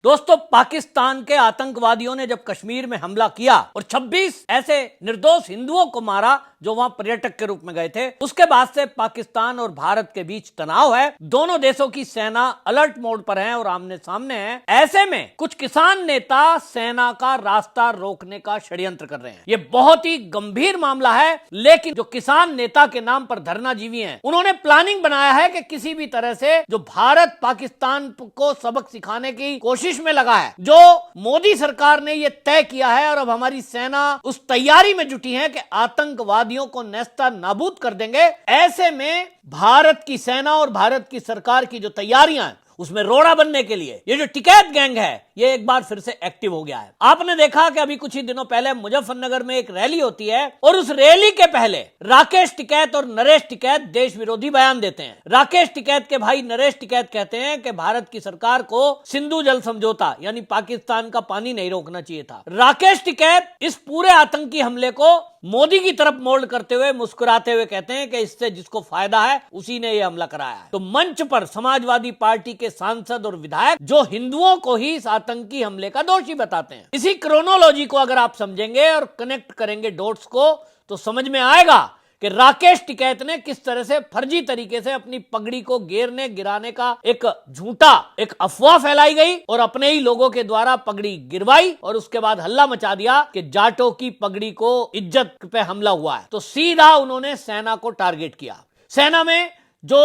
दोस्तों, पाकिस्तान के आतंकवादियों ने जब कश्मीर में हमला किया और 26 ऐसे निर्दोष हिंदुओं को मारा जो वहां पर्यटक के रूप में गए थे, उसके बाद से पाकिस्तान और भारत के बीच तनाव है। दोनों देशों की सेना अलर्ट मोड पर है और आमने सामने है। ऐसे में कुछ किसान नेता सेना का रास्ता रोकने का षड्यंत्र कर रहे हैं। ये बहुत ही गंभीर मामला है, लेकिन जो किसान नेता के नाम पर धरनाजीवी हैं, उन्होंने प्लानिंग बनाया है कि किसी भी तरह से जो भारत पाकिस्तान को सबक सिखाने की कोशिश में लगा है, जो मोदी सरकार ने यह तय किया है और अब हमारी सेना उस तैयारी में जुटी है कि आतंकवादियों को नेस्ता नाबूद कर देंगे। ऐसे में भारत की सेना और भारत की सरकार की जो तैयारियां हैं, उसमें रोड़ा बनने के लिए ये जो टिकैत गैंग है, ये एक बार फिर से एक्टिव हो गया है। आपने देखा कि अभी कुछ ही दिनों पहले मुजफ्फरनगर में एक रैली होती है और उस रैली के पहले राकेश टिकैत और नरेश टिकैत देश विरोधी बयान देते हैं। राकेश टिकैत के भाई नरेश टिकैत कहते हैं कि भारत की सरकार को सिंधु जल समझौता यानी पाकिस्तान का पानी नहीं रोकना चाहिए था। राकेश टिकैत इस पूरे आतंकी हमले को मोदी की तरफ मोल्ड करते हुए मुस्कुराते हुए कहते हैं कि इससे जिसको फायदा है उसी ने यह हमला कराया है। तो मंच पर समाजवादी पार्टी के सांसद और विधायक जो हिंदुओं को ही इस आतंकी हमले का दोषी बताते हैं। इसी क्रोनोलॉजी को अगर आप समझेंगे और कनेक्ट करेंगे डॉट्स को, तो समझ में आएगा कि राकेश टिकैत ने किस तरह से फर्जी तरीके से अपनी पगड़ी को गिराने का एक एक अफवाह फैलाई गई और अपने ही लोगों के द्वारा पगड़ी गिरवाई और उसके बाद हल्ला मचा दिया कि जाटों की पगड़ी को इज्जत पे हमला हुआ है। तो सीधा उन्होंने सेना को टारगेट किया। सेना में जो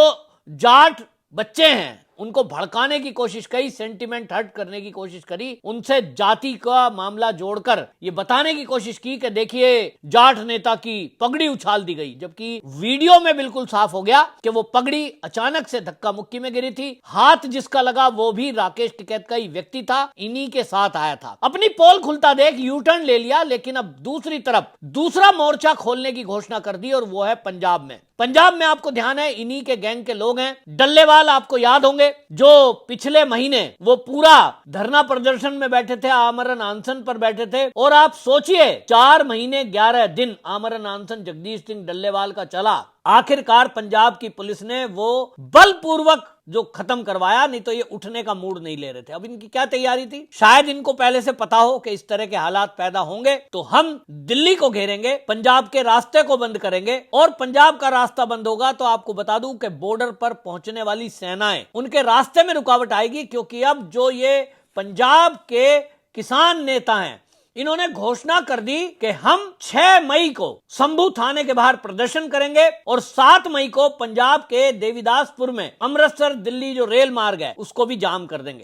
जाट बच्चे हैं उनको भड़काने की कोशिश करी, सेंटिमेंट हर्ट करने की कोशिश करी, उनसे जाति का मामला जोड़कर ये बताने की कोशिश की कि देखिए जाट नेता की पगड़ी उछाल दी गई, जबकि वीडियो में बिल्कुल साफ हो गया कि वो पगड़ी अचानक से धक्का मुक्की में गिरी थी। हाथ जिसका लगा वो भी राकेश टिकैत का ही व्यक्ति था, इन्हीं के साथ आया था। अपनी पोल खुलता देख यू टर्न ले लिया, लेकिन अब दूसरी तरफ दूसरा मोर्चा खोलने की घोषणा कर दी और वो है पंजाब में। पंजाब में आपको ध्यान है इन्हीं के गैंग के लोग हैं। डल्लेवाल आपको याद होंगे, जो पिछले महीने वो पूरा धरना प्रदर्शन में बैठे थे, आमरण अनशन पर बैठे थे। और आप सोचिए 4 महीने 11 दिन आमरण अनशन जगदीश सिंह डल्लेवाल का चला। आखिरकार पंजाब की पुलिस ने वो बलपूर्वक जो खत्म करवाया, नहीं तो ये उठने का मूड नहीं ले रहे थे। अब इनकी क्या तैयारी थी? शायद इनको पहले से पता हो कि इस तरह के हालात पैदा होंगे तो हम दिल्ली को घेरेंगे, पंजाब के रास्ते को बंद करेंगे और पंजाब का रास्ता बंद होगा तो आपको बता दूं कि बॉर्डर पर पहुंचने वाली सेनाएं उनके रास्ते में रुकावट आएगी, क्योंकि अब जो ये पंजाब के किसान नेता हैं, इन्होंने घोषणा कर दी कि हम 6 मई को शंभू थाने के बाहर प्रदर्शन करेंगे और 7 मई को पंजाब के देवीदासपुर में अमृतसर दिल्ली जो रेल मार्ग है उसको भी जाम कर देंगे।